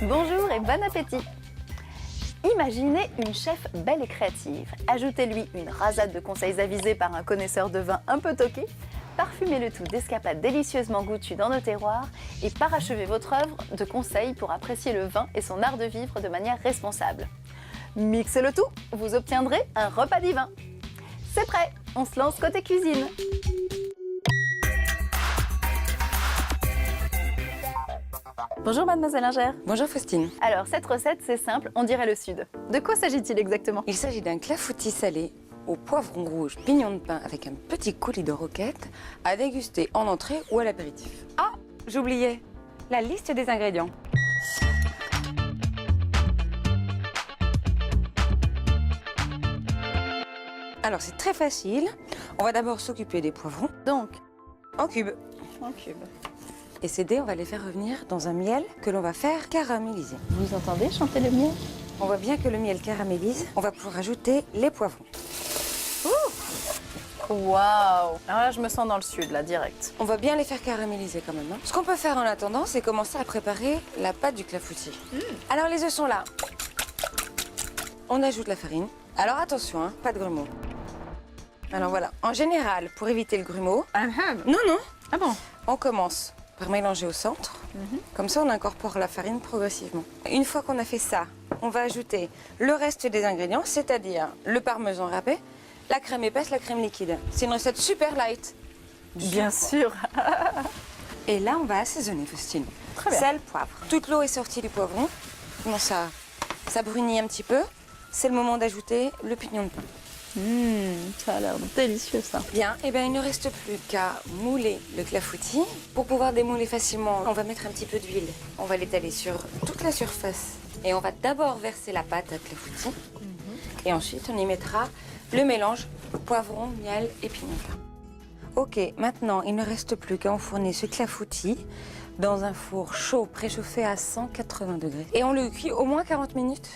Bonjour et bon appétit! Imaginez une chef belle et créative. Ajoutez-lui une rasade de conseils avisés par un connaisseur de vin un peu toqué, parfumez le tout d'escapades délicieusement goûtues dans nos terroirs et parachevez votre œuvre de conseils pour apprécier le vin et son art de vivre de manière responsable. Mixez le tout, vous obtiendrez un repas divin. C'est prêt, on se lance côté cuisine. Bonjour Mademoiselle Inger. Bonjour Faustine. Alors cette recette c'est simple, on dirait le sud. De quoi s'agit-il exactement? Il s'agit d'un clafoutis salé au poivron rouge, pignon de pain avec un petit coulis de roquette à déguster en entrée ou à l'apéritif. Ah, j'oubliais la liste des ingrédients. Alors c'est très facile. On va d'abord s'occuper des poivrons. Donc, En cubes. en cube. Et ces dés, on va les faire revenir dans un miel que l'on va faire caraméliser. Vous entendez chanter le miel? On voit bien que le miel caramélise. On va pouvoir ajouter les poivrons. Waouh! Alors là, je me sens dans le sud, là, direct. On va bien les faire caraméliser quand même. Hein. Ce qu'on peut faire en attendant, c'est commencer à préparer la pâte du clafoutis. Alors les œufs sont là. On ajoute la farine. Alors attention, hein, pas de grumeaux. Alors voilà, en général, pour éviter le grumeau... Non, non. Ah bon? On commence par mélanger au centre. Comme ça, on incorpore la farine progressivement. Une fois qu'on a fait ça, on va ajouter le reste des ingrédients, c'est-à-dire le parmesan râpé, la crème épaisse, la crème liquide. C'est une recette super light. Bien sûr. Et là, on va assaisonner, Faustine. Très bien. Sel, poivre. Toute l'eau est sortie du poivron. Bon, ça brunit un petit peu. C'est le moment d'ajouter le pignon de pain. Ça a l'air délicieux ça. Bien, et bien il ne reste plus qu'à mouler le clafoutis. Pour pouvoir démouler facilement, on va mettre un petit peu d'huile. On va l'étaler sur toute la surface. Et on va d'abord verser la pâte à clafoutis. Et ensuite, on y mettra le mélange poivron, miel et pignon de pain. Ok, maintenant, il ne reste plus qu'à enfourner ce clafoutis dans un four chaud préchauffé à 180 degrés. Et on le cuit au moins 40 minutes.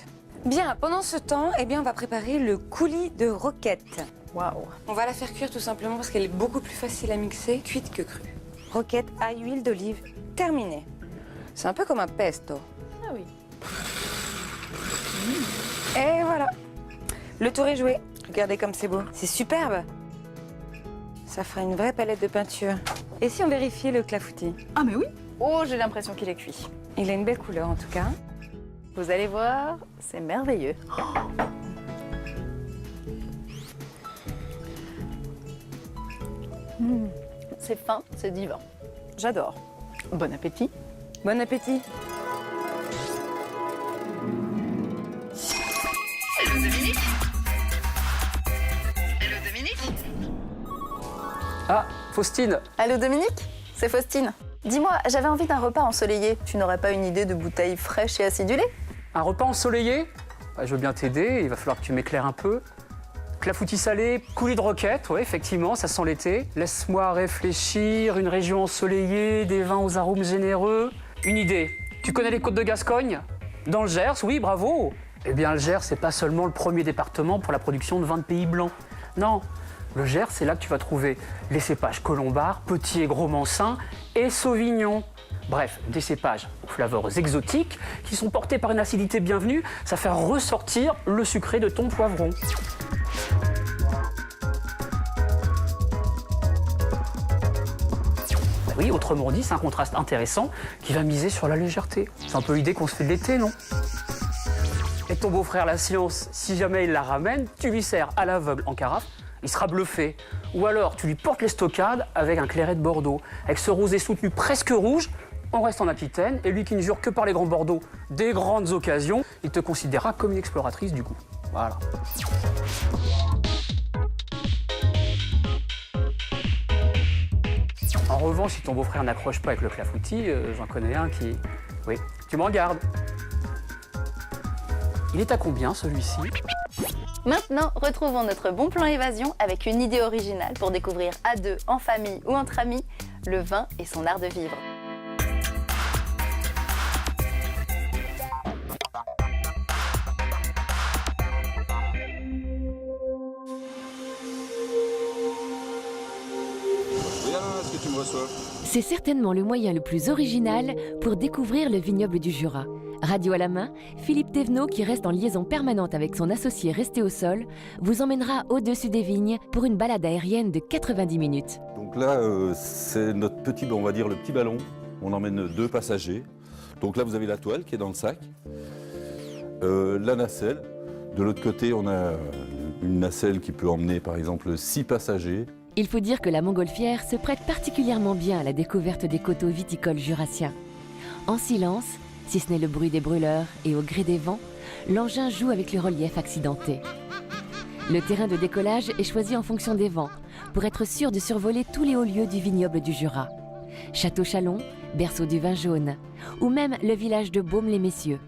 Bien, pendant ce temps, eh bien, on va préparer le coulis de roquette. Waouh! On va la faire cuire tout simplement parce qu'elle est beaucoup plus facile à mixer cuite que crue. Roquette, ail, huile d'olive, terminé. C'est un peu comme un pesto. Ah oui. Et voilà. Le tour est joué. Regardez comme c'est beau. C'est superbe. Ça fera une vraie palette de peinture. Et si on vérifiait le clafoutis? Ah mais oui! Oh, j'ai l'impression qu'il est cuit. Il a une belle couleur en tout cas. Vous allez voir, c'est merveilleux. C'est fin, c'est divin. J'adore. Bon appétit. Bon appétit. Hello Dominique. Hello Dominique. Ah, Faustine. Allô Dominique, c'est Faustine. Dis-moi, j'avais envie d'un repas ensoleillé. Tu n'aurais pas une idée de bouteille fraîche et acidulée? Un repas ensoleillé? Bah, je veux bien t'aider, il va falloir que tu m'éclaires un peu. Clafoutis salé, coulis de roquette, ouais, effectivement, ça sent l'été. Laisse-moi réfléchir, une région ensoleillée, des vins aux arômes généreux. Une idée, tu connais les côtes de Gascogne? Dans le Gers, oui, bravo. Eh bien, le Gers, c'est pas seulement le premier département pour la production de vins de pays blancs. Non, le Gers, c'est là que tu vas trouver les cépages colombards, petits et gros mansins et sauvignon. Bref, des cépages aux flaveurs exotiques qui sont portés par une acidité bienvenue, ça fait ressortir le sucré de ton poivron. Bah oui, autrement dit, c'est un contraste intéressant qui va miser sur la légèreté. C'est un peu l'idée qu'on se fait de l'été, non? Et ton beau-frère, la science, si jamais il la ramène, tu lui sers à l'aveugle en carafe, il sera bluffé. Ou alors, tu lui portes l'estocade avec un clairet de Bordeaux. Avec ce rosé soutenu presque rouge, on reste en Aquitaine, et lui qui ne jure que par les grands Bordeaux des grandes occasions, il te considérera comme une exploratrice du goût. Voilà. En revanche, si ton beau-frère n'accroche pas avec le clafoutis, j'en connais un qui... Oui, tu m'en gardes. Il est à combien, celui-ci? Maintenant, retrouvons notre bon plan évasion avec une idée originale pour découvrir à deux, en famille ou entre amis, le vin et son art de vivre. Oui, alors, est-ce que tu me reçois? C'est certainement le moyen le plus original pour découvrir le vignoble du Jura. Radio à la main, Philippe Thévenot, qui reste en liaison permanente avec son associé resté au sol, vous emmènera au-dessus des vignes pour une balade aérienne de 90 minutes. Donc là, c'est notre petit, on va dire le petit ballon. On emmène 2 passagers. Donc là, vous avez la toile qui est dans le sac, la nacelle. De l'autre côté, on a une nacelle qui peut emmener par exemple 6 passagers. Il faut dire que la montgolfière se prête particulièrement bien à la découverte des coteaux viticoles jurassiens. En silence, si ce n'est le bruit des brûleurs et au gré des vents, l'engin joue avec les reliefs accidentés. Le terrain de décollage est choisi en fonction des vents, pour être sûr de survoler tous les hauts lieux du vignoble du Jura. Château-Chalon, berceau du vin jaune, ou même le village de Baume-les-Messieurs.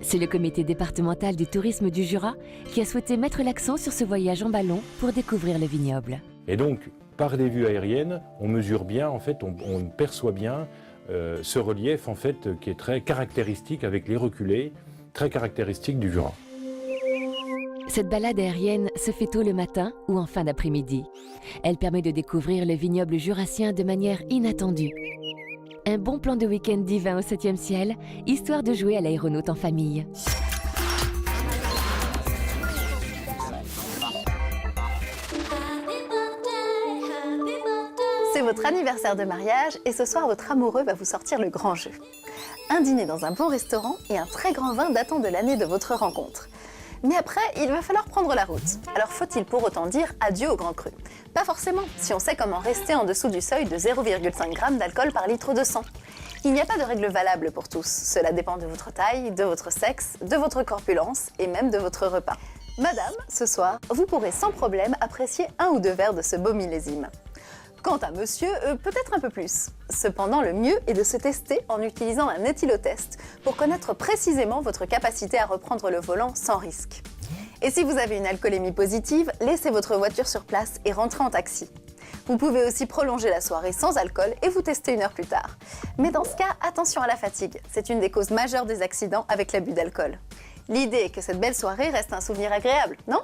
C'est le comité départemental du tourisme du Jura qui a souhaité mettre l'accent sur ce voyage en ballon pour découvrir le vignoble. Et donc, par les vues aériennes, on mesure bien, en fait, on perçoit bien ce relief, en fait, qui est très caractéristique avec les reculés, très caractéristique du Jura. Cette balade aérienne se fait tôt le matin ou en fin d'après-midi. Elle permet de découvrir le vignoble jurassien de manière inattendue. Un bon plan de week-end divin au 7e ciel, histoire de jouer à l'aéronaute en famille. C'est votre anniversaire de mariage et ce soir, votre amoureux va vous sortir le grand jeu. Un dîner dans un bon restaurant et un très grand vin datant de l'année de votre rencontre. Mais après, il va falloir prendre la route. Alors faut-il pour autant dire adieu au grand cru? Pas forcément, si on sait comment rester en dessous du seuil de 0,5 g d'alcool par litre de sang. Il n'y a pas de règle valable pour tous. Cela dépend de votre taille, de votre sexe, de votre corpulence et même de votre repas. Madame, ce soir, vous pourrez sans problème apprécier 1 ou 2 verres de ce beau millésime. Quant à monsieur, peut-être un peu plus. Cependant, le mieux est de se tester en utilisant un éthylotest pour connaître précisément votre capacité à reprendre le volant sans risque. Et si vous avez une alcoolémie positive, laissez votre voiture sur place et rentrez en taxi. Vous pouvez aussi prolonger la soirée sans alcool et vous tester 1 heure plus tard. Mais dans ce cas, attention à la fatigue. C'est une des causes majeures des accidents avec l'abus d'alcool. L'idée est que cette belle soirée reste un souvenir agréable, non ?